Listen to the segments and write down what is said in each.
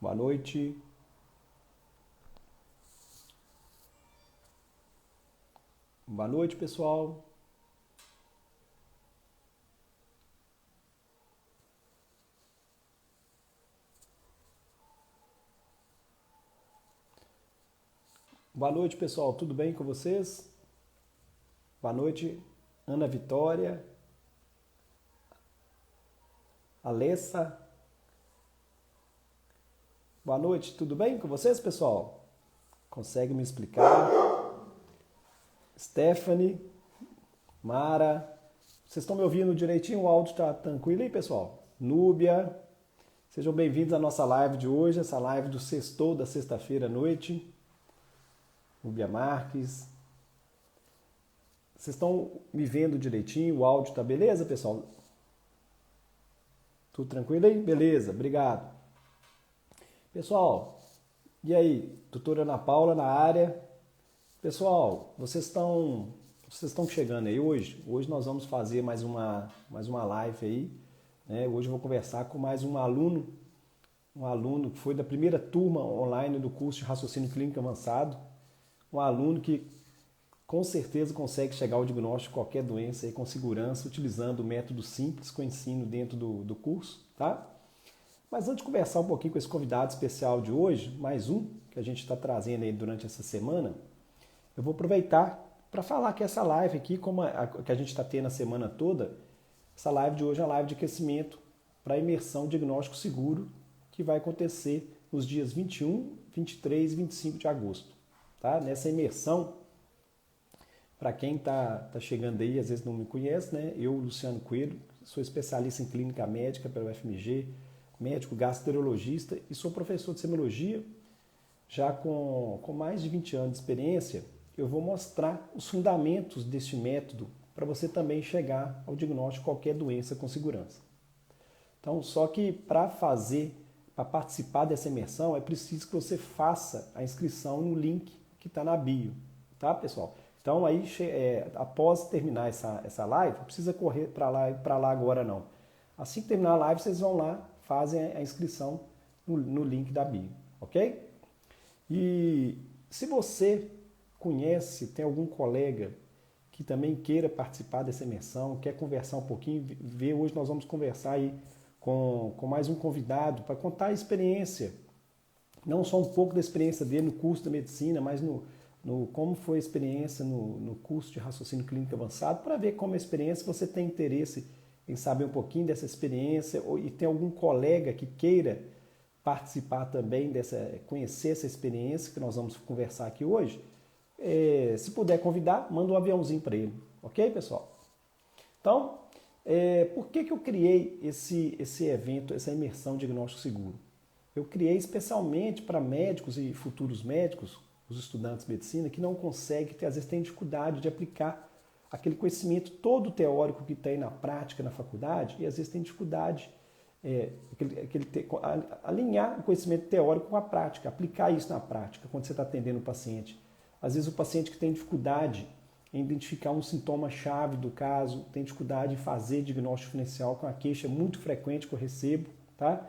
Boa noite. Boa noite, pessoal. Boa noite, pessoal. Tudo bem com vocês? Boa noite, Ana Vitória, Alessa. Boa noite, tudo bem com vocês, pessoal? Consegue me explicar? Stephanie, Mara, vocês estão me ouvindo direitinho? O áudio está tranquilo aí, pessoal? Núbia, sejam bem-vindos à nossa live de hoje, essa live do sextou da sexta-feira à noite. Núbia Marques. Vocês estão me vendo direitinho? O áudio tá beleza, pessoal? Tudo tranquilo aí? Beleza, obrigado. Pessoal, e aí? Doutora Ana Paula na área. Pessoal, vocês estão chegando aí hoje? Hoje nós vamos fazer mais uma live aí. Né? Hoje eu vou conversar com mais um aluno que foi da primeira turma online do curso de Raciocínio Clínico Avançado. Um aluno que com certeza consegue chegar ao diagnóstico de qualquer doença aí com segurança, utilizando o método simples com ensino dentro do curso, tá? Mas antes de conversar um pouquinho com esse convidado especial de hoje, mais um que a gente está trazendo aí durante essa semana, eu vou aproveitar para falar que essa live aqui, como que a gente está tendo a semana toda, essa live de hoje é uma live de aquecimento para a imersão diagnóstico seguro que vai acontecer nos dias 21, 23 e 25 de agosto. Tá? Nessa imersão, para quem está chegando aí, às vezes não me conhece, né? Eu, Luciano Coelho, sou especialista em clínica médica pela UFMG, médico gastroenterologista e sou professor de semiologia. Já com mais de 20 anos de experiência, eu vou mostrar os fundamentos deste método para você também chegar ao diagnóstico de qualquer doença com segurança. Então, só que para participar dessa imersão, é preciso que você faça a inscrição no link que está na bio, tá, pessoal? Então, aí, após terminar essa live, não precisa correr para lá agora, não. Assim que terminar a live, vocês vão lá, fazem a inscrição no link da bio, ok? E se você conhece, tem algum colega que também queira participar dessa imersão, quer conversar um pouquinho, hoje nós vamos conversar aí com mais um convidado para contar a experiência, não só um pouco da experiência dele no curso da medicina, mas como foi a experiência no curso de raciocínio clínico avançado, para ver como a experiência, você tem interesse em saber um pouquinho dessa experiência e tem algum colega que queira participar também conhecer essa experiência que nós vamos conversar aqui hoje, se puder convidar, manda um aviãozinho para ele, ok, pessoal? Então, por que eu criei esse evento, essa imersão diagnóstico seguro? Eu criei especialmente para médicos e futuros médicos, os estudantes de medicina, que não conseguem, que às vezes têm dificuldade de aplicar aquele conhecimento todo teórico que tem na prática, na faculdade, e às vezes tem dificuldade alinhar o conhecimento teórico com a prática, aplicar isso na prática, quando você está atendendo o paciente. Às vezes o paciente que tem dificuldade em identificar um sintoma-chave do caso, tem dificuldade em fazer diagnóstico diferencial, com a queixa muito frequente que eu recebo, tá?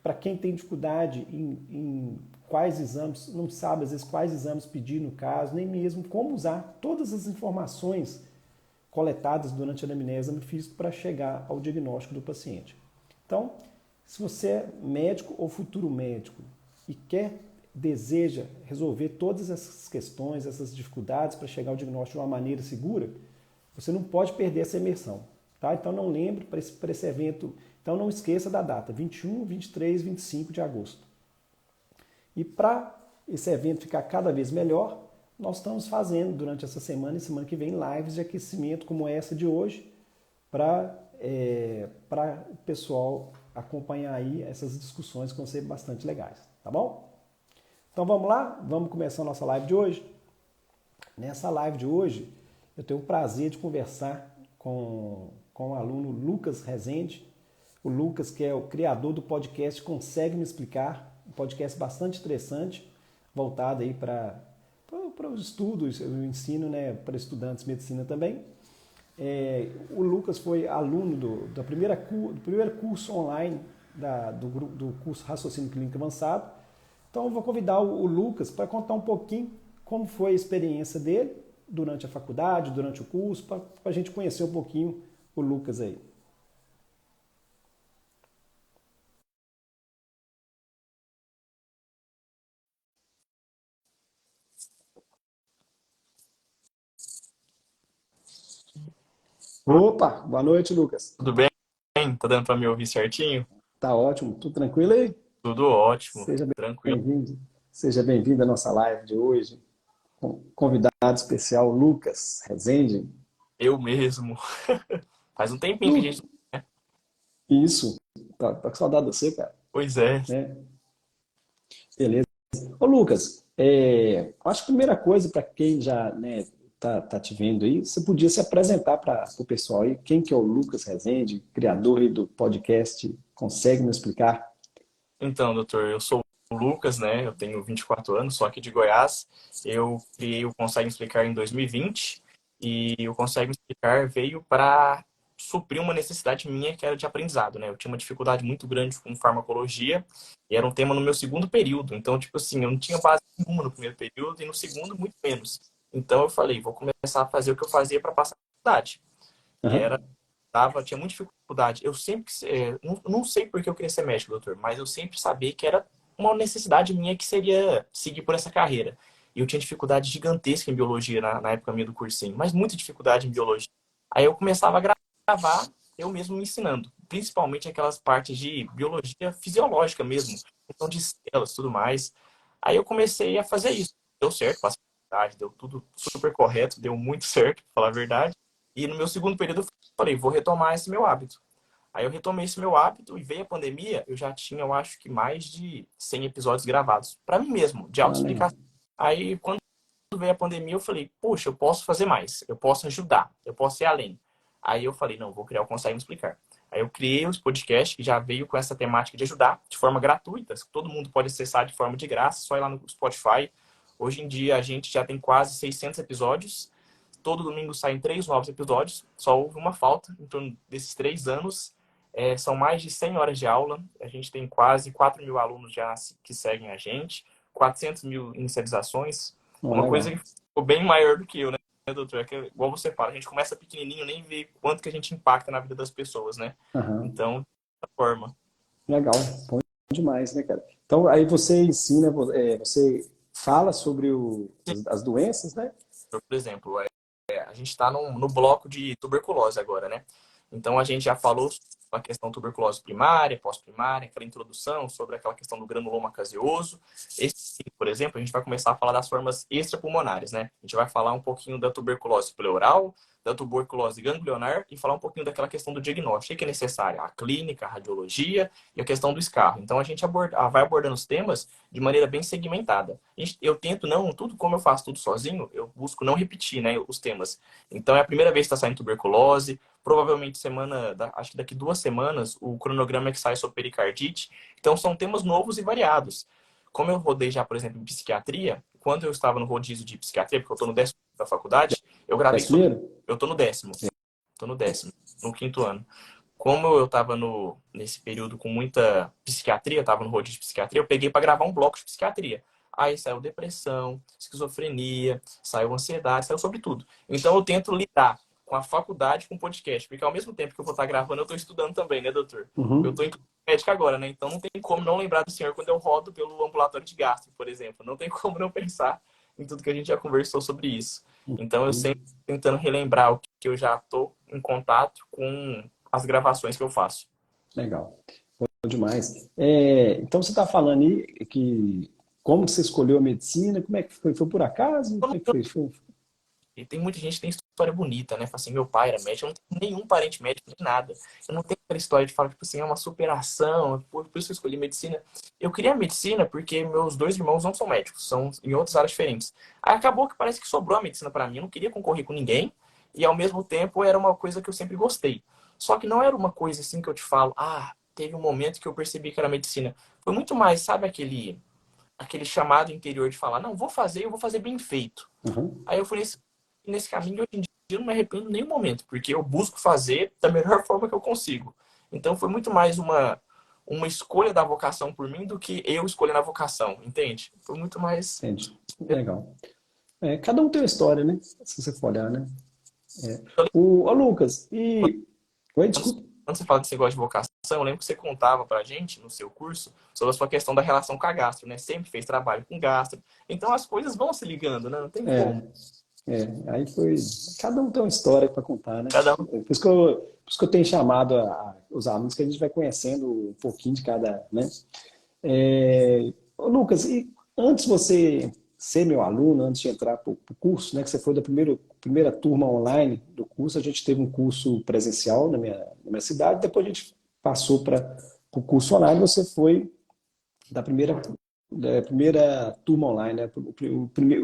Para quem tem dificuldade em quais exames, não sabe às vezes quais exames pedir no caso, nem mesmo como usar todas as informações coletadas durante a anamnese exame físico para chegar ao diagnóstico do paciente. Então, se você é médico ou futuro médico e deseja resolver todas essas questões, essas dificuldades para chegar ao diagnóstico de uma maneira segura, você não pode perder essa imersão. Tá? Então não lembre para esse evento, então não esqueça da data, 21, 23, 25 de agosto. E para esse evento ficar cada vez melhor, nós estamos fazendo durante essa semana e semana que vem lives de aquecimento como essa de hoje, para o pessoal acompanhar aí essas discussões que vão ser bastante legais, tá bom? Então vamos lá? Vamos começar a nossa live de hoje? Nessa live de hoje, eu tenho o prazer de conversar com o aluno Lucas Rezende. O Lucas, que é o criador do podcast Consegue Me Explicar, um podcast bastante interessante, voltado aí para os estudos, o ensino, né, para estudantes de medicina também. O Lucas foi aluno do primeiro curso online do curso Raciocínio Clínico Avançado. Então eu vou convidar o Lucas para contar um pouquinho como foi a experiência dele durante a faculdade, durante o curso, para a gente conhecer um pouquinho o Lucas aí. Opa, boa noite, Lucas. Tudo bem? Tá dando para me ouvir certinho? Tá ótimo, tudo tranquilo aí? Tudo ótimo, Seja tranquilo. bem-vindo. Seja bem-vindo à nossa live de hoje. Com convidado especial, Lucas Rezende. Eu mesmo. Faz um tempinho que a gente. Lu, isso, tá com saudade de você, cara. Pois é. Né? Beleza. Ô, Lucas, acho que a primeira coisa para quem já né, tá te vendo aí, você podia se apresentar para o pessoal aí. Quem que é o Lucas Rezende, criador aí do podcast? Consegue me explicar? Então, doutor, eu sou o Lucas, né? Eu tenho 24 anos, sou aqui de Goiás. Eu criei o Consegue Me Explicar em 2020 e o Consegue Me Explicar veio para suprir uma necessidade minha que era de aprendizado, né? Eu tinha uma dificuldade muito grande com farmacologia e era um tema no meu segundo período. Então, tipo assim, eu não tinha base nenhuma no primeiro período e no segundo muito menos. Então eu falei, vou começar a fazer o que eu fazia para passar a faculdade. E era Aham. tinha muita dificuldade. Eu sempre, não sei por que eu queria ser médico, doutor, mas eu sempre sabia que era uma necessidade minha que seria seguir por essa carreira. E eu tinha dificuldade gigantesca em biologia na época minha do cursinho, mas muita dificuldade em biologia. Aí eu começava a gravar eu mesmo me ensinando, principalmente aquelas partes de biologia fisiológica mesmo, questão de células e tudo mais. Aí eu comecei a fazer isso. Deu certo, passei a faculdade, deu tudo super correto, deu muito certo, pra falar a verdade. E no meu segundo período eu falei, vou retomar esse meu hábito. Aí eu retomei esse meu hábito e veio a pandemia, eu já tinha, eu acho que mais de 100 episódios gravados, para mim mesmo, de Ah, legal. autoexplicação. Aí quando veio a pandemia, eu falei, puxa, eu posso fazer mais, eu posso ajudar, eu posso ir além. Aí eu falei, não, vou criar o Consegue Me Explicar. Aí eu criei os podcasts que já veio com essa temática de ajudar de forma gratuita, todo mundo pode acessar de forma de graça, só ir lá no Spotify. Hoje em dia a gente já tem quase 600 episódios. Todo domingo saem 3 novos episódios. Só houve uma falta em torno desses 3 anos. São mais de 100 horas de aula. A gente tem quase 4 mil alunos já que seguem a gente. 400 mil inicializações. Oh, Uma coisa legal. que ficou bem maior do que eu, né, doutor? É que, igual você fala, a gente começa pequenininho, nem vê quanto que a gente impacta na vida das pessoas, né? Aham. Então, dessa forma. Legal. Bom demais, né, cara? Então, aí você ensina, você fala sobre as doenças, né? Por exemplo, a gente está no bloco de tuberculose agora, né? Então a gente já falou sobre a questão tuberculose primária, pós-primária, aquela introdução sobre aquela questão do granuloma caseoso. Esse, por exemplo, a gente vai começar a falar das formas extrapulmonares, né? A gente vai falar um pouquinho da tuberculose pleural, da tuberculose ganglionar e falar um pouquinho daquela questão do diagnóstico, o que é necessário, a clínica, a radiologia e a questão do escarro. Então a gente vai abordando os temas de maneira bem segmentada. Eu tento não, tudo como eu faço tudo sozinho, eu busco não repetir, né, os temas. Então é a primeira vez que está saindo tuberculose. Provavelmente acho que daqui 2 semanas, o cronograma é que sai sobre pericardite. Então são temas novos e variados. Como eu rodei já, por exemplo, em psiquiatria, quando eu estava no rodízio de psiquiatria, porque eu estou no 10º da faculdade, eu gravei sobre. Brasileiro? Eu estou no 10º. Estou no 10º, no 5º ano. Como eu estava nesse período com muita psiquiatria, eu estava no rodízio de psiquiatria, eu peguei para gravar um bloco de psiquiatria. Aí saiu depressão, esquizofrenia, saiu ansiedade, saiu sobre tudo. Então eu tento lidar com a faculdade com o podcast, porque ao mesmo tempo que eu vou estar gravando, eu estou estudando também, né, doutor? Eu Uhum. estou em médica agora, né? Então não tem como não lembrar do senhor quando eu rodo pelo ambulatório de gastro, por exemplo. Não tem como não pensar em tudo que a gente já conversou sobre isso. Então eu sempre tentando relembrar o que eu já estou em contato com as gravações que eu faço. Legal. Bom demais. Então você está falando aí que como você escolheu a medicina, como é que foi? Foi por acaso? Como é que foi? E tem muita gente que tem história bonita, né? Fala assim, meu pai era médico, eu não tenho nenhum parente médico, nem nada. Eu não tenho aquela história de falar, tipo assim, é uma superação, por isso que eu escolhi medicina. Eu queria medicina porque meus dois irmãos não são médicos, são em outras áreas diferentes. Aí acabou que parece que sobrou a medicina para mim, eu não queria concorrer com ninguém, e ao mesmo tempo era uma coisa que eu sempre gostei. Só que não era uma coisa assim que eu te falo, teve um momento que eu percebi que era medicina. Foi muito mais, sabe aquele chamado interior de falar, não, eu vou fazer bem feito. Uhum. Aí eu fui nesse caminho, hoje em dia eu não me arrependo em nenhum momento, porque eu busco fazer da melhor forma que eu consigo. Então foi muito mais uma escolha da vocação por mim do que eu escolhendo a vocação, entende? Foi muito mais. Entendi. Legal. Cada um tem uma história, né? Se você for olhar, né? Ô, Lucas, e... Oi, Quando desculpa. quando você fala desse negócio de vocação, eu lembro que você contava pra gente no seu curso sobre a sua questão da relação com a gastro, né? Sempre fez trabalho com gastro. Então as coisas vão se ligando, né? Não tem como. É, aí foi... Cada um tem uma história para contar, né? Cada um. Por isso que eu tenho chamado os alunos, que a gente vai conhecendo um pouquinho de cada, né? Ô, Lucas, e antes de você ser meu aluno, antes de entrar para o curso, né, que você foi da primeira turma online do curso, a gente teve um curso presencial na minha cidade, depois a gente passou para o curso online, você foi da primeira turma online, né,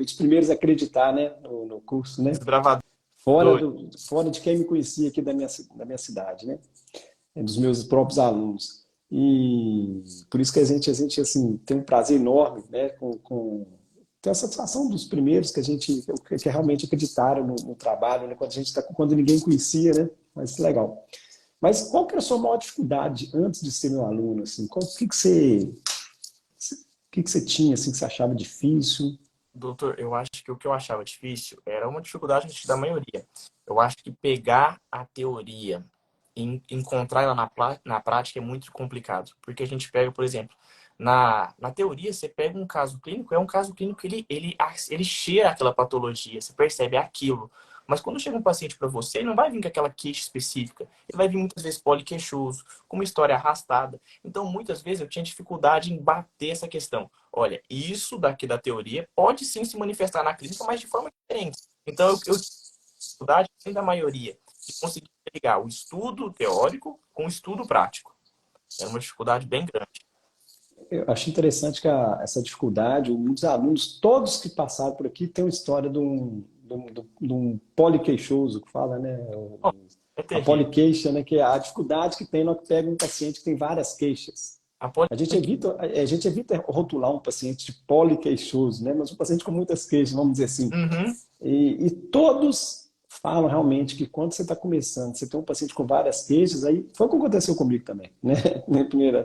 os primeiros a acreditar, né, no curso, né, Desbravador. fora de quem me conhecia aqui da minha cidade, né? Dos meus próprios alunos. E por isso que a gente assim, tem um prazer enorme, né, ter a satisfação dos primeiros que realmente acreditaram no trabalho, né, quando ninguém conhecia, né? Mas legal. Mas qual que era a sua maior dificuldade antes de ser meu aluno? Assim? O que que você tinha assim, que você achava difícil? Doutor, eu acho que o que eu achava difícil era uma dificuldade acho que da maioria. Eu acho que pegar a teoria e encontrar ela na prática é muito complicado. Porque a gente pega, por exemplo, na teoria, você pega um caso clínico, é um caso clínico que ele cheira aquela patologia, você percebe aquilo. Mas quando chega um paciente para você, ele não vai vir com aquela queixa específica. Ele vai vir muitas vezes poliqueixoso, com uma história arrastada. Então, muitas vezes eu tinha dificuldade em bater essa questão. Olha, isso daqui da teoria pode sim se manifestar na clínica, mas de forma diferente. Então, eu tive dificuldade, além da maioria, de conseguir ligar o estudo teórico com o estudo prático. Era uma dificuldade bem grande. Eu acho interessante que essa dificuldade, muitos alunos, todos que passaram por aqui, têm uma história de um poliqueixoso, que fala, né? Bom, é A terrível. poliqueixa, né? Que é a dificuldade que tem na hora que pega um paciente que tem várias queixas. A A gente evita rotular um paciente de poliqueixoso, né? Mas um paciente com muitas queixas, vamos dizer assim. Uhum. E todos falam realmente que quando você está começando, você tem um paciente com várias queixas, aí foi o que aconteceu comigo também, né?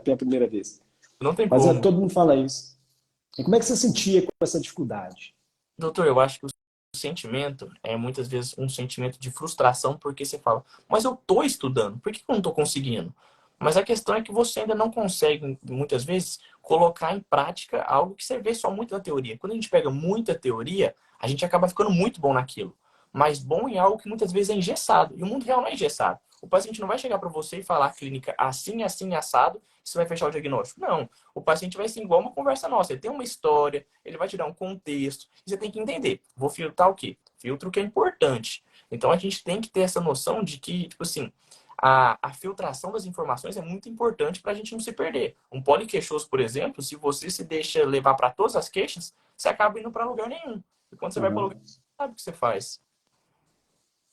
Pela primeira vez. Não tem Mas como. todo mundo fala isso. E como é que você sentia com essa dificuldade? Doutor, eu acho que o sentimento é muitas vezes um sentimento de frustração, porque você fala, mas eu tô estudando, por que eu não tô conseguindo? Mas a questão é que você ainda não consegue, muitas vezes, colocar em prática algo que você vê só muito na teoria. Quando a gente pega muita teoria, a gente acaba ficando muito bom naquilo. Mas bom em algo que muitas vezes é engessado. E o mundo real não é engessado. O paciente não vai chegar para você e falar a clínica assim, assim, assado, e você vai fechar o diagnóstico. Não. O paciente vai ser igual uma conversa nossa. Ele tem uma história, ele vai te dar um contexto. E você tem que entender. Vou filtrar o quê? Filtro o que é importante. Então a gente tem que ter essa noção de que, tipo assim, a filtração das informações é muito importante para a gente não se perder. Um poliqueixoso, por exemplo, se você se deixa levar para todas as queixas, você acaba indo para lugar nenhum. E quando você vai para lugar, Uhum. você sabe o que você faz.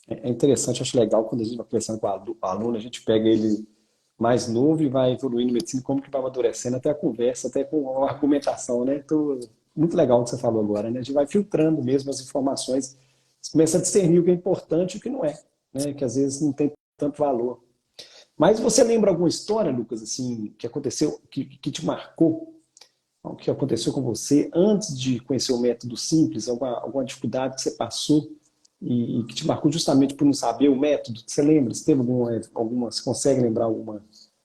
É interessante, acho legal quando a gente vai conversando com o aluno, a gente pega ele mais novo e vai evoluindo em medicina, como que vai amadurecendo até a conversa, até com a argumentação, né? Então, muito legal o que você falou agora, né? A gente vai filtrando mesmo as informações, você começa a discernir o que é importante e o que não é, né? Que às vezes não tem tanto valor. Mas você lembra alguma história, Lucas, assim, que aconteceu, que te marcou? O que aconteceu com você antes de conhecer o método simples? Alguma dificuldade que você passou e que te marcou justamente por não saber o método? Você lembra? Você teve você consegue lembrar alguma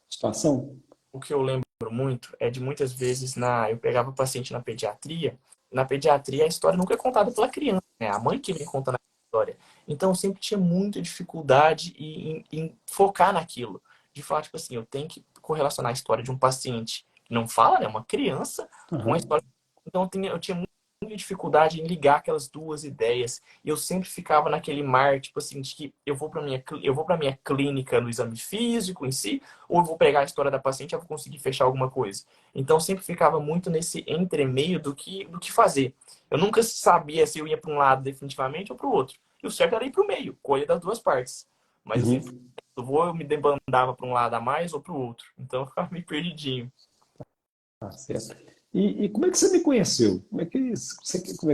situação? O que eu lembro muito é de muitas vezes eu pegava o paciente na pediatria. Na pediatria a história nunca é contada pela criança, né? A mãe que vem contando a história. Então eu sempre tinha muita dificuldade em focar naquilo, de falar tipo assim, eu tenho que correlacionar a história de um paciente que não fala, né, uma criança com a Aham. história. Então eu tinha muita dificuldade em ligar aquelas duas ideias. E eu sempre ficava naquele mar, tipo assim, de que eu vou para minha clínica no exame físico em si, ou eu vou pegar a história da paciente e eu vou conseguir fechar alguma coisa. Então sempre ficava muito nesse entremeio do que fazer. Eu nunca sabia se eu ia para um lado definitivamente ou para o outro. E o certo era ir para o meio, colher das duas partes. Mas eu sempre, Uhum. eu me debandava para um lado a mais ou para o outro. Então eu ficava meio perdidinho. Tá certo. E como é que você me conheceu? Como é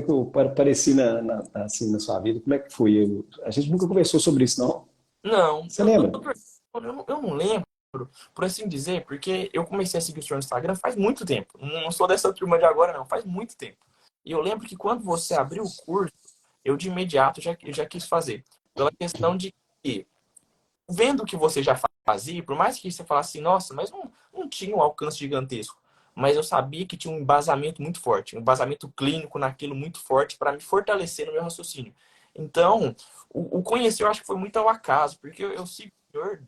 que eu apareci assim, na sua vida? Como é que foi? A gente nunca conversou sobre isso, não? Não, Você lembra? eu não lembro. por assim dizer, porque eu comecei a seguir o senhor no Instagram faz muito tempo. Não sou dessa turma de agora, não, faz muito tempo. E eu lembro que quando você abriu o curso, eu de imediato já quis fazer. Pela questão de que, vendo o que você já fazia, por mais que você falasse assim, nossa, mas não tinha um alcance gigantesco. Mas eu sabia que tinha um embasamento muito forte, um embasamento clínico naquilo muito forte para me fortalecer no meu raciocínio. Então, o conhecer eu acho que foi muito ao acaso, porque eu sigo o senhor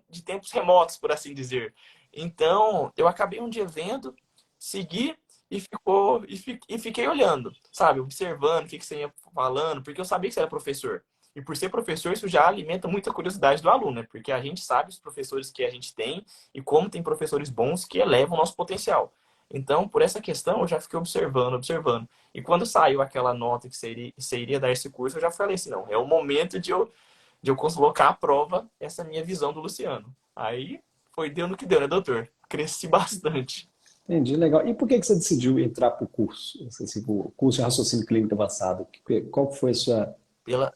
de tempos remotos, por assim dizer. Então, eu acabei um dia vendo, segui e fiquei olhando, sabe? Observando o que você ia falando, porque eu sabia que você era professor. E por ser professor, isso já alimenta muita curiosidade do aluno, né? Porque a gente sabe os professores que a gente tem e como tem professores bons que elevam o nosso potencial. Então, por essa questão, eu já fiquei observando, observando. E quando saiu aquela nota que você iria dar esse curso, eu já falei assim, não, é o momento de eu colocar à prova essa minha visão do Luciano. Aí foi deu no que deu, né, doutor? Cresci bastante. Entendi, legal. E por que que você decidiu entrar para o curso? Assim, o curso de raciocínio clínico avançado? Qual que foi a sua... Pela,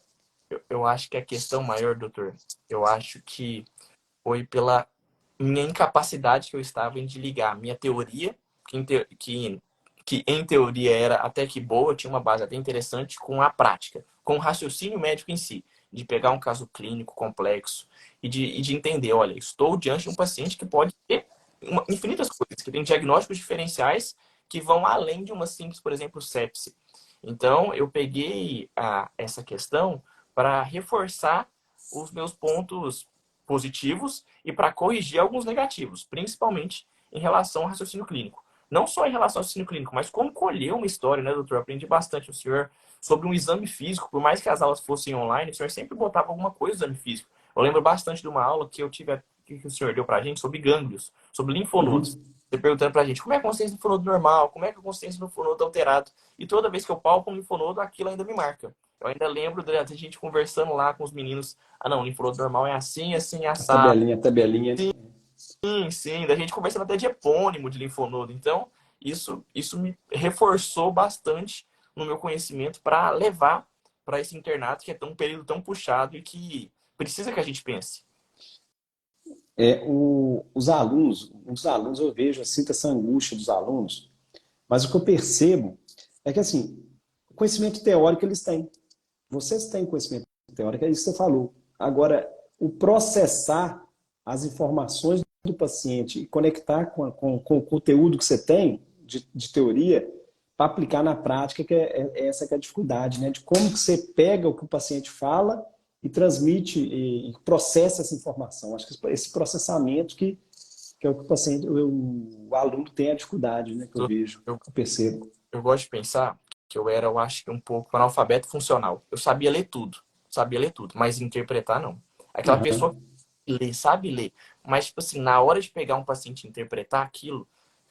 eu acho que a questão maior, doutor, eu acho que foi pela minha incapacidade que eu estava em de ligar minha teoria, que em teoria era até que boa, tinha uma base até interessante, com a prática, com o raciocínio médico em si, de pegar um caso clínico complexo e de entender, olha, estou diante de um paciente que pode ter infinitas coisas, que tem diagnósticos diferenciais que vão além de uma simples, por exemplo, sepse. Então, eu peguei essa questão para reforçar os meus pontos positivos e para corrigir alguns negativos, principalmente em relação ao raciocínio clínico. Não só em relação ao raciocínio clínico, mas como colher uma história, né, doutor? Eu aprendi bastante o senhor sobre um exame físico. Por mais que as aulas fossem online, o senhor sempre botava alguma coisa no exame físico. Eu lembro bastante de uma aula que eu tive, que o senhor deu pra gente sobre gânglios, sobre linfonodos. Uhum. Você perguntando pra gente como é a consistência do linfonodo normal, como é que a consistência do linfonodo alterado. E toda vez que eu palpo um linfonodo, aquilo ainda me marca. Eu ainda lembro da gente conversando lá com os meninos. Ah, não, o linfonodo normal é assim, assim, assado. A tabelinha. Sim, sim, da gente conversando até de epônimo de linfonodo. Então, isso me reforçou bastante no meu conhecimento para levar para esse internato que é um período tão puxado e que precisa que a gente pense. Os alunos, eu vejo, eu sinto essa angústia dos alunos, mas o que eu percebo é que, assim, o conhecimento teórico eles têm. Vocês têm conhecimento teórico, é isso que você falou. Agora, o processar as informações do paciente e conectar com o conteúdo que você tem de teoria para aplicar na prática, que é essa que é a dificuldade, né? De como que você pega o que o paciente fala e transmite e processa essa informação. Acho que esse processamento que é o que o paciente, o aluno tem a dificuldade, né? Que eu vejo, Eu, que eu percebo. eu gosto de pensar que eu era, eu acho que um pouco analfabeto funcional. Eu sabia ler tudo, mas interpretar não. Aquela pessoa Uhum. que lê, sabe ler, mas, tipo assim, na hora de pegar um paciente e interpretar aquilo,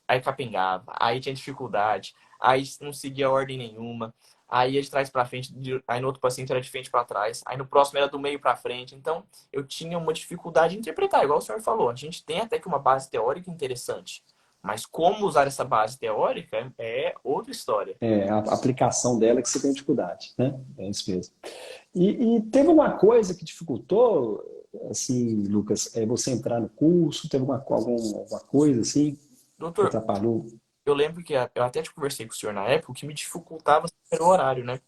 aí capengava, aí tinha dificuldade, aí não seguia ordem nenhuma, aí ia de trás para frente, aí no outro paciente era de frente para trás, aí no próximo era do meio para frente. Então, eu tinha uma dificuldade de interpretar, igual o senhor falou. A gente tem até que uma base teórica interessante, mas como usar essa base teórica é outra história. É a aplicação dela que você tem dificuldade, né? É isso mesmo. E teve uma coisa que dificultou, assim, Lucas, você entrar no curso? Teve alguma coisa assim que Doutor, atrapalhou? eu lembro que eu até te conversei com o senhor na época, o que me dificultava era o horário, né?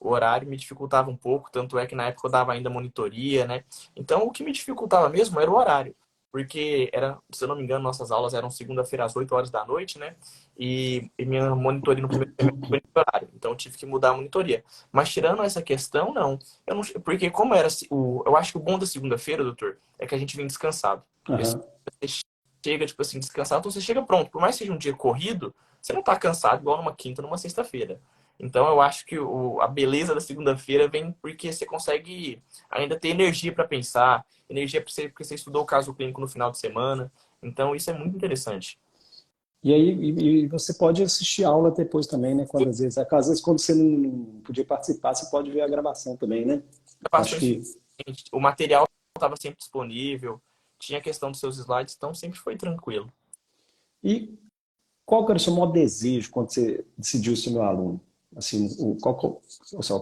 O horário me dificultava um pouco, tanto é que na época eu dava ainda monitoria, né? Então o que me dificultava mesmo era o horário, porque era, se eu não me engano, nossas aulas eram segunda-feira às 8 horas da noite, né? E minha monitoria no primeiro semestre foi nesse horário, então eu tive que mudar a monitoria. Mas tirando essa questão, não. Eu não, porque como era eu acho que o bom da segunda-feira, doutor, é que a gente vem descansado. E assim, Aham. você chega tipo assim descansado, então você chega pronto. Por mais que seja um dia corrido, você não tá cansado igual numa quinta, numa sexta-feira. Então eu acho que a beleza da segunda-feira vem porque você consegue ainda ter energia para pensar, energia porque você estudou o caso clínico no final de semana. Então isso é muito interessante. E aí e você pode assistir aula depois também, né? Às vezes quando você não podia participar, você pode ver a gravação também, né? Acho Gravações, que. o material estava sempre disponível, tinha a questão dos seus slides, então sempre foi tranquilo. E qual que era o seu maior desejo quando você decidiu ser meu aluno? Assim,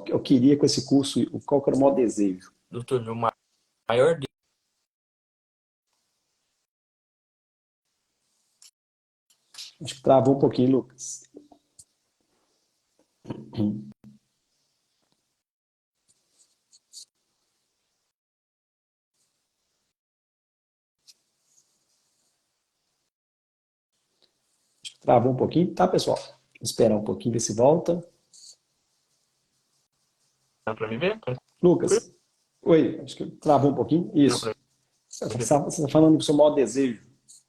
eu queria com esse curso, qual que era o maior desejo? Doutor, meu maior Acho que travou um pouquinho, Lucas. Acho que travou um pouquinho. Tá, pessoal? Vou esperar um pouquinho, ver se volta. Dá pra me ver? Tranquilo? Lucas, oi, acho que travou um pouquinho. Deu pra Isso. me ver? Você está falando do seu maior desejo.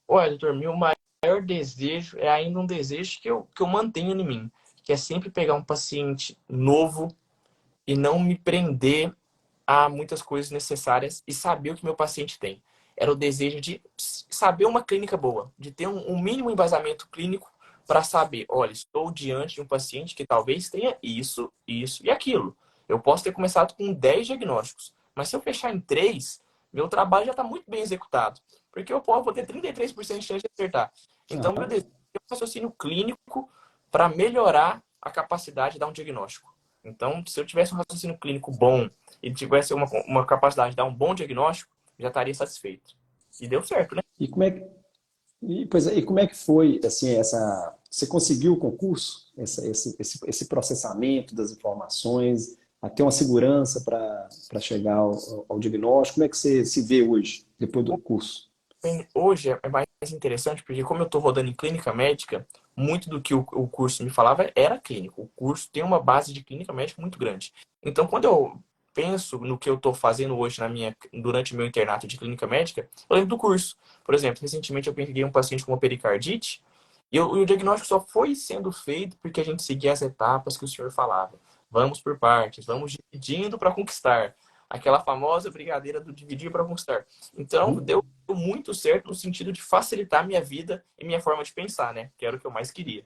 Olha, doutor, meu maior desejo é ainda um desejo que eu mantenho em mim, que é sempre pegar um paciente novo e não me prender a muitas coisas necessárias e saber o que meu paciente tem. Era o desejo de saber uma clínica boa, de ter um mínimo embasamento clínico para saber, olha, estou diante de um paciente que talvez tenha isso, isso e aquilo. Eu posso ter começado com 10 diagnósticos, mas se eu fechar em 3, meu trabalho já está muito bem executado, porque eu vou ter 33% de chance de acertar. Então, meu Aham. desejo é um raciocínio clínico para melhorar a capacidade de dar um diagnóstico. Então, se eu tivesse um raciocínio clínico bom e tivesse uma capacidade de dar um bom diagnóstico, já estaria satisfeito. E deu certo, né? E como é que, pois é, e como é que foi assim essa? Você conseguiu o concurso? Esse processamento das informações, até uma segurança para chegar ao diagnóstico? Como é que você se vê hoje, depois do curso? Hoje é mais interessante porque como eu estou rodando em clínica médica, muito do que o curso me falava era clínico. O curso tem uma base de clínica médica muito grande. Então, quando eu penso no que eu estou fazendo hoje durante o meu internato de clínica médica, eu lembro do curso. Por exemplo, recentemente eu peguei um paciente com uma pericardite e o diagnóstico só foi sendo feito porque a gente seguia as etapas que o senhor falava. Vamos por partes, vamos dividindo para conquistar. Aquela famosa brigadeira do dividir para conquistar. Então, deu muito certo no sentido de facilitar a minha vida e minha forma de pensar, né? Que era o que eu mais queria.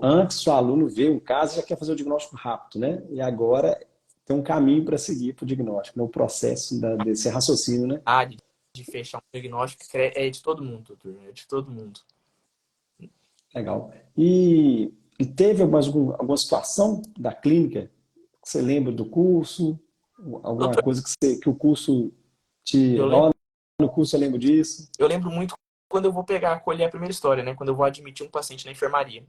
Antes, o aluno vê um caso e já quer fazer o diagnóstico rápido, né? E agora tem um caminho para seguir para o diagnóstico, né? O processo desse raciocínio, né? Ah, de fechar um diagnóstico é de todo mundo, doutor. É de todo mundo. Legal. E teve alguma situação da clínica que você lembra do curso? Alguma Doutor, coisa que o curso te. eu Ó, lembro, no curso eu lembro disso. eu lembro muito quando eu vou acolher a primeira história, né? Quando eu vou admitir um paciente na enfermaria.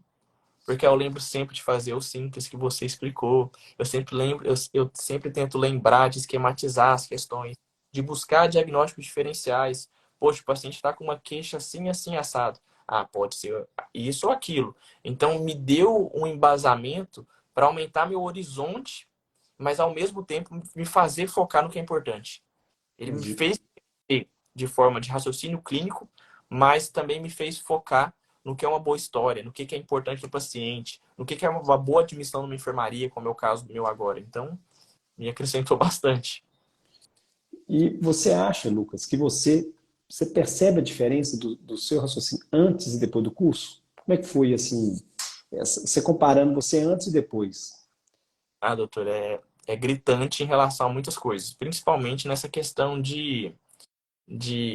Porque eu lembro sempre de fazer o simples que você explicou. Eu sempre lembro, eu sempre tento lembrar de esquematizar as questões, de buscar diagnósticos diferenciais. Poxa, o paciente está com uma queixa assim, assim, assado. Ah, pode ser isso ou aquilo. Então, me deu um embasamento para aumentar meu horizonte, mas ao mesmo tempo me fazer focar no que é importante. Ele me Entendi. fez ter de forma de raciocínio clínico, mas também me fez focar no que é uma boa história, no que é importante para o paciente, no que é uma boa admissão numa enfermaria, como é o caso do meu agora. Então, me acrescentou bastante. E você acha, Lucas, que você percebe a diferença do seu raciocínio antes e depois do curso? Como é que foi, assim, você comparando você antes e depois? Ah, doutor, é gritante em relação a muitas coisas, principalmente nessa questão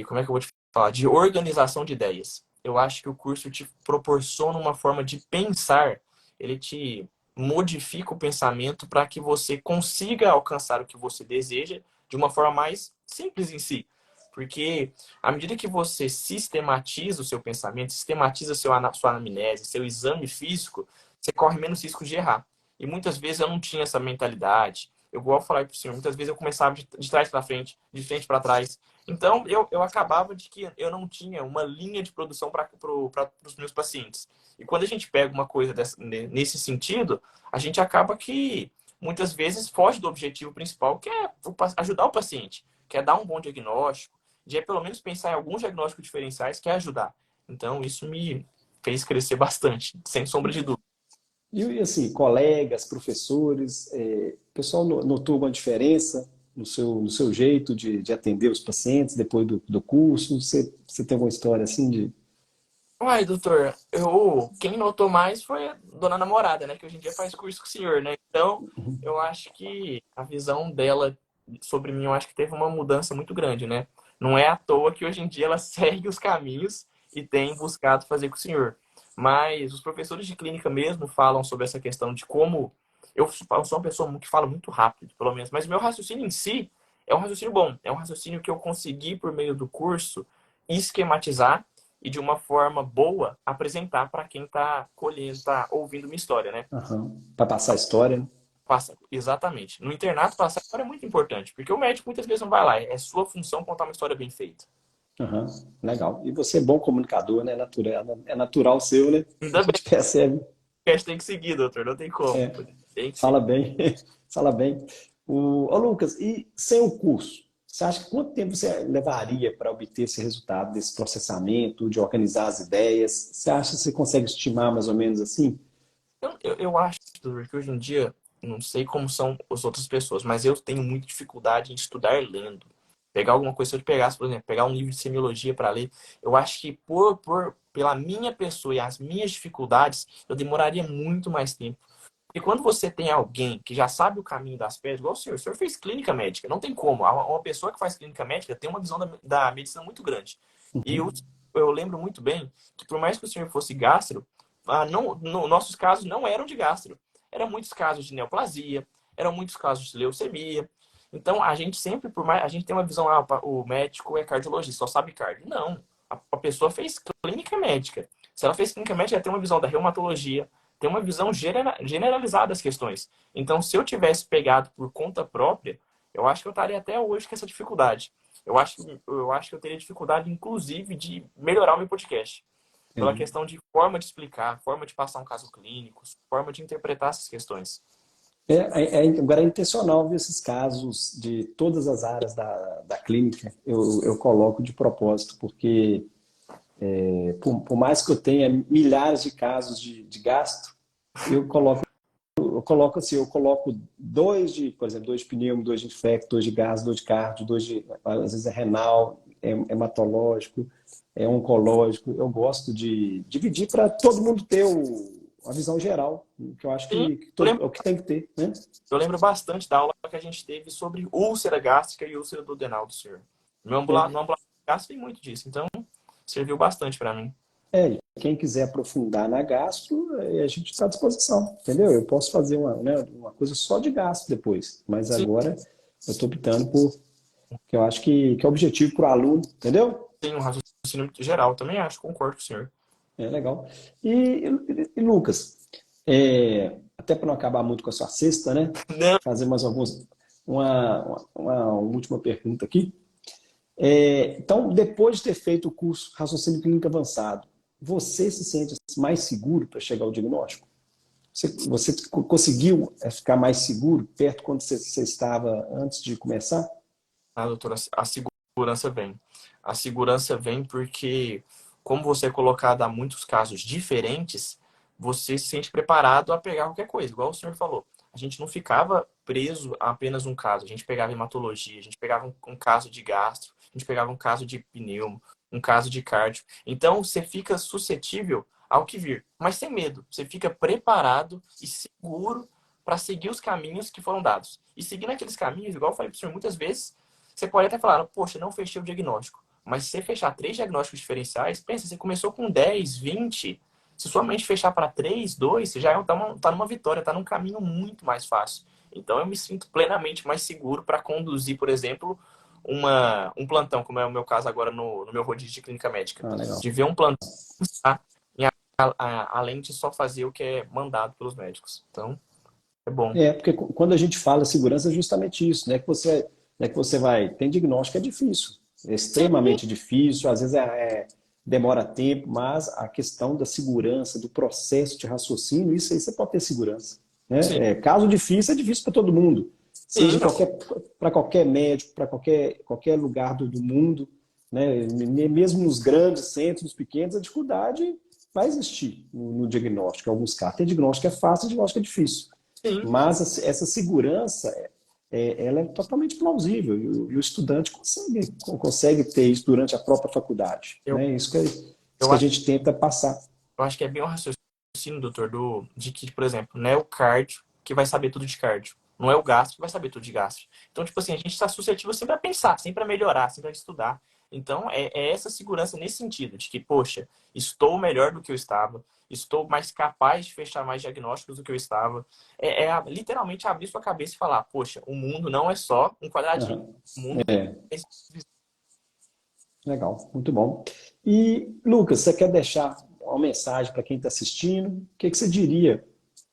como é que eu vou te falar? De organização de ideias. Eu acho que o curso te proporciona uma forma de pensar, ele te modifica o pensamento para que você consiga alcançar o que você deseja de uma forma mais simples em si. Porque à medida que você sistematiza o seu pensamento, sistematiza sua anamnese, seu exame físico, você corre menos risco de errar. E muitas vezes eu não tinha essa mentalidade. Eu vou falar para o senhor, muitas vezes eu começava de trás para frente, de frente para trás. Então, eu acabava de que eu não tinha uma linha de produção para os meus pacientes. E quando a gente pega uma coisa nesse sentido, a gente acaba que muitas vezes foge do objetivo principal, que é ajudar o paciente, que é dar um bom diagnóstico, de pelo menos pensar em alguns diagnósticos diferenciais, que é ajudar. Então, isso me fez crescer bastante, sem sombra de dúvida. E assim, colegas, professores, o pessoal notou alguma diferença no seu jeito de atender os pacientes depois do curso? Você tem alguma história assim de. Uai, doutor, quem notou mais foi a dona namorada, né? Que hoje em dia faz curso com o senhor, né? Então, eu acho que a visão dela sobre mim, eu acho que teve uma mudança muito grande, né? Não é à toa que hoje em dia ela segue os caminhos e tem buscado fazer com o senhor. Mas os professores de clínica mesmo falam sobre essa questão de como eu sou uma pessoa que fala muito rápido, pelo menos, mas o meu raciocínio em si é um raciocínio bom, é um raciocínio que eu consegui por meio do curso esquematizar e de uma forma boa apresentar para quem está colhendo, está ouvindo uma história, né? Para passar a história, né? Passa, exatamente. No internato, passar a história é muito importante, porque o médico muitas vezes não vai lá, é sua função contar uma história bem feita. Aham, legal. E você é bom comunicador, né? É natural seu, né? A Ainda bem gente percebe. que a gente tem que seguir, doutor, não tem como. Tem que Fala seguir. bem, fala bem. Ô, Lucas, e sem o curso, você acha que quanto tempo você levaria para obter esse resultado desse processamento, de organizar as ideias? Você acha que você consegue estimar mais ou menos assim? Eu acho, doutor, que hoje em dia, não sei como são as outras pessoas, mas eu tenho muita dificuldade em estudar lendo. Pegar alguma coisa, se eu pegasse, por exemplo, pegar um livro de semiologia para ler, eu acho que pela minha pessoa e as minhas dificuldades, eu demoraria muito mais tempo. E quando você tem alguém que já sabe o caminho das pedras, igual o senhor fez clínica médica, não tem como. Uma pessoa que faz clínica médica tem uma visão da medicina muito grande. E eu lembro muito bem que, por mais que o senhor fosse gastro, não, no, nossos casos não eram de gastro. Eram muitos casos de neoplasia, eram muitos casos de leucemia. Então, a gente sempre, por mais, a gente tem uma visão, o médico é cardiologista, só sabe cardio. Não, a pessoa fez clínica médica. Se ela fez clínica médica, ela tem uma visão da reumatologia, tem uma visão generalizada das questões. Então, se eu tivesse pegado por conta própria, eu acho que eu estaria até hoje com essa dificuldade. Eu acho que eu teria dificuldade, inclusive, de melhorar o meu podcast. Pela Entendi. questão de forma de explicar, forma de passar um caso clínico, forma de interpretar essas questões. Agora é intencional ver esses casos de todas as áreas da clínica. Eu coloco de propósito, porque por mais que eu tenha milhares de casos de gastro, eu coloco assim, eu coloco dois de, por exemplo, dois de pneumo, dois de infecto, dois de gás, dois de cardio, dois de, às vezes é renal, é hematológico, é oncológico. Eu gosto de dividir para todo mundo ter a visão geral, que eu acho Sim, é o que tem que ter, né? eu lembro bastante da aula que a gente teve sobre úlcera gástrica e úlcera duodenal do senhor. No ambulatório gástrico tem muito disso, então serviu bastante para mim. Quem quiser aprofundar na gastro, a gente está à disposição, entendeu? Eu posso fazer uma coisa só de gastro depois, mas Sim, agora eu estou optando por, que eu acho que é objetivo para o aluno, entendeu? tem um raciocínio geral, também acho, concordo com o senhor. É legal. Lucas, até para não acabar muito com a sua cesta, né? Não, Fazer mais alguns. Uma última pergunta aqui. Então, depois de ter feito o curso Raciocínio Clínico Avançado, você se sente mais seguro para chegar ao diagnóstico? Você conseguiu ficar mais seguro perto quando você estava antes de começar? doutora, a segurança vem. A segurança vem porque, como você é colocado a muitos casos diferentes, você se sente preparado a pegar qualquer coisa, igual o senhor falou. A gente não ficava preso a apenas um caso. A gente pegava hematologia, a gente pegava um caso de gastro, a gente pegava um caso de pneumo, um caso de cardio. Então, você fica suscetível ao que vir, mas sem medo. Você fica preparado e seguro para seguir os caminhos que foram dados. E seguindo aqueles caminhos, igual eu falei para o senhor muitas vezes, você pode até falar, poxa, não fechei o diagnóstico. Mas se você fechar 3 diagnósticos diferenciais, pensa, você começou com 10, 20. Se sua mente fechar para 3, 2, você já está numa vitória, está num caminho muito mais fácil. Então eu me sinto plenamente mais seguro para conduzir, por exemplo, um plantão, como é o meu caso agora no meu rodízio de clínica médica. Ah, legal. De ver um plantão, além de só fazer o que é mandado pelos médicos. Então, é bom. Porque quando a gente fala segurança é justamente isso, né? Que você vai. Tem diagnóstico é difícil, é Sim, extremamente difícil, às vezes demora tempo, mas a questão da segurança, do processo de raciocínio, isso aí você pode ter segurança. sim, Né? Caso difícil, é difícil para todo mundo, sim, seja não. para qualquer médico, para qualquer lugar do mundo, né? Mesmo nos grandes centros, nos pequenos, a dificuldade vai existir no diagnóstico, em alguns casos. Tem diagnóstico que é fácil, tem diagnóstico que é difícil. Sim, Mas essa segurança, ela é totalmente plausível e o estudante consegue ter isso durante a própria faculdade. eu, Né? Isso eu que a acho gente tenta passar. Eu acho que é bem um raciocínio, doutor, de que, por exemplo, não é o cardio que vai saber tudo de cardio. Não é o gastro que vai saber tudo de gastro. Então, tipo assim, a gente está suscetível sempre a pensar, sempre a melhorar, sempre a estudar. Então, é essa segurança nesse sentido, de que, poxa, estou melhor do que eu estava, estou mais capaz de fechar mais diagnósticos do que eu estava. Literalmente abrir sua cabeça e falar, poxa, o mundo não é só um quadradinho. Aham. O mundo É, legal, muito bom. E, Lucas, você quer deixar uma mensagem para quem está assistindo? O que você diria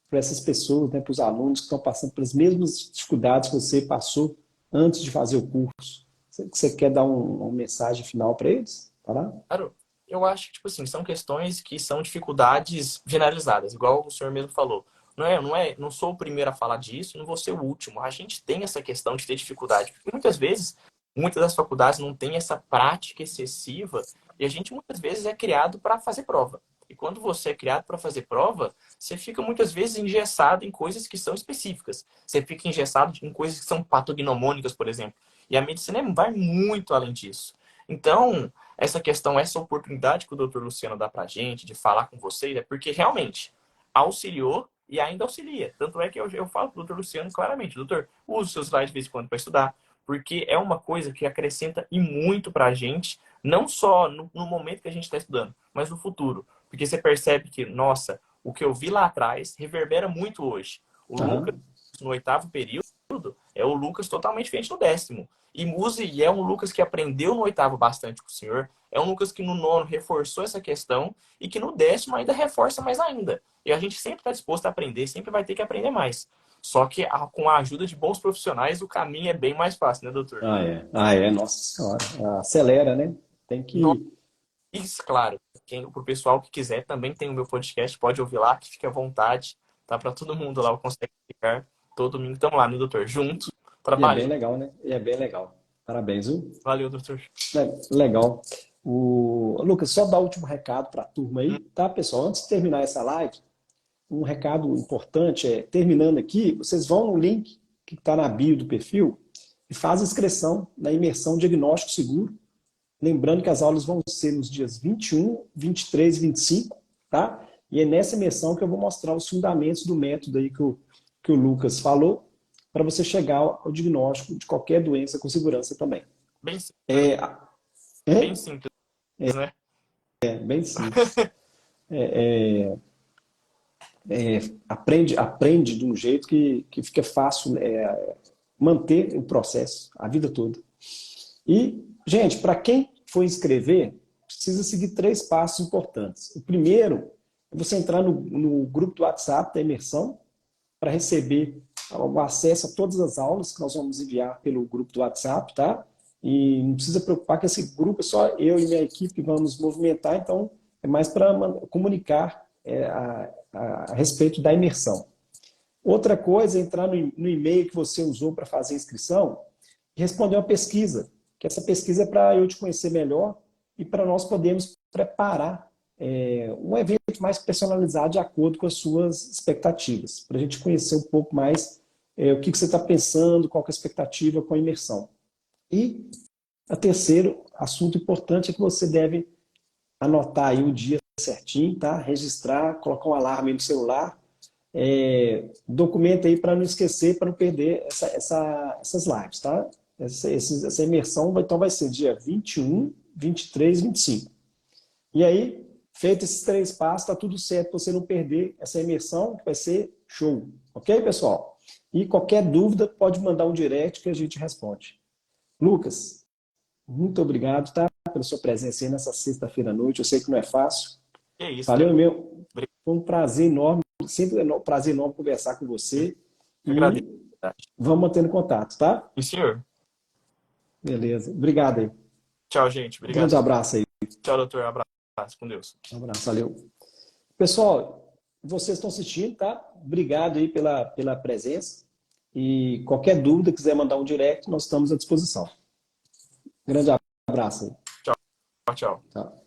para essas pessoas, né, para os alunos que estão passando pelas mesmas dificuldades que você passou antes de fazer o curso? Você quer dar uma mensagem final para eles? Tá lá? Claro, eu acho que, tipo assim, são questões que são dificuldades generalizadas, igual o senhor mesmo falou. Não sou o primeiro a falar disso, não vou ser o último. A gente tem essa questão de ter dificuldade, porque muitas vezes, muitas das faculdades não têm essa prática excessiva e a gente muitas vezes é criado para fazer prova. E quando você é criado para fazer prova, você fica muitas vezes engessado em coisas que são específicas. Você fica engessado em coisas que são patognomônicas, por exemplo. E a medicina vai muito além disso. Então, essa questão, essa oportunidade que o doutor Luciano dá pra gente de falar com vocês é porque realmente auxiliou e ainda auxilia. Tanto é que eu falo pro doutor Luciano claramente, doutor, use os seus slides de vez em quando para estudar, porque é uma coisa que acrescenta e muito pra gente, não só no momento que a gente está estudando, mas no futuro. Porque você percebe que, nossa, o que eu vi lá atrás reverbera muito hoje. O Lucas, Aham. no oitavo período, é o Lucas totalmente diferente no décimo. E Muzi é um Lucas que aprendeu no oitavo bastante com o senhor. É um Lucas que no nono reforçou essa questão e que no décimo ainda reforça mais ainda. E a gente sempre está disposto a aprender, sempre vai ter que aprender mais. Só que com a ajuda de bons profissionais, o caminho é bem mais fácil, né, doutor? Ah, é. Ah, é. Nossa Senhora. Acelera, né? Tem No... que... Isso, claro. Pro pessoal que quiser, também tem o meu podcast, pode ouvir lá, que fique à vontade. Tá para todo mundo lá, eu consigo ficar. Todo domingo estamos lá, né, doutor? Junto, E é bem trabalhando. legal, né? E é bem legal. Parabéns, viu? Valeu, doutor. Legal. Lucas, só dar o último recado para a turma aí, tá, pessoal? Antes de terminar essa live, um recado importante é, terminando aqui, vocês vão no link que está na bio do perfil e faz inscrição na imersão Diagnóstico Seguro. Lembrando que as aulas vão ser nos dias 21, 23 e 25, tá? E é nessa imersão que eu vou mostrar os fundamentos do método aí que o Lucas falou, para você chegar ao diagnóstico de qualquer doença com segurança também. Bem simples, né, É, doutor? Bem é, simples, né? bem simples. Aprende de um jeito que fica fácil manter o processo a vida toda. E, gente, para quem for inscrever, precisa seguir 3 passos importantes. O primeiro é você entrar no grupo do WhatsApp da imersão para receber o acesso a todas as aulas que nós vamos enviar pelo grupo do WhatsApp, tá? E não precisa preocupar que esse grupo é só eu e minha equipe que vamos movimentar, então é mais para comunicar a respeito da imersão. Outra coisa é entrar no e-mail que você usou para fazer a inscrição e responder uma pesquisa, que essa pesquisa é para eu te conhecer melhor e para nós podermos preparar um evento mais personalizado de acordo com as suas expectativas, para a gente conhecer um pouco mais o que você está pensando, qual que é a expectativa com a imersão. E o terceiro assunto importante é que você deve anotar aí o dia certinho, tá? Registrar, colocar um alarme no celular, documenta aí para não esquecer, para não perder essas lives, tá? Essa imersão então vai ser dia 21, 23 e 25. E aí, feito esses 3 passos, tá tudo certo para você não perder essa imersão, que vai ser show. Ok, pessoal? E qualquer dúvida, pode mandar um direct que a gente responde. Lucas, muito obrigado, tá? Pela sua presença aí nessa sexta-feira à noite. Eu sei que não é fácil. Que isso, Valeu, tranquilo. meu. Foi um prazer enorme, sempre é um prazer enorme conversar com você. Eu agradeço. E vamos mantendo contato, tá? E senhor? Beleza. Obrigado aí. Tchau, gente. Um grande Obrigado. abraço aí. Tchau, doutor. Abraço. Com Deus. Um abraço, valeu. Pessoal, vocês estão assistindo, tá? Obrigado aí pela presença. E qualquer dúvida, quiser mandar um direct, nós estamos à disposição. Grande abraço aí. Tchau, tchau. Tchau.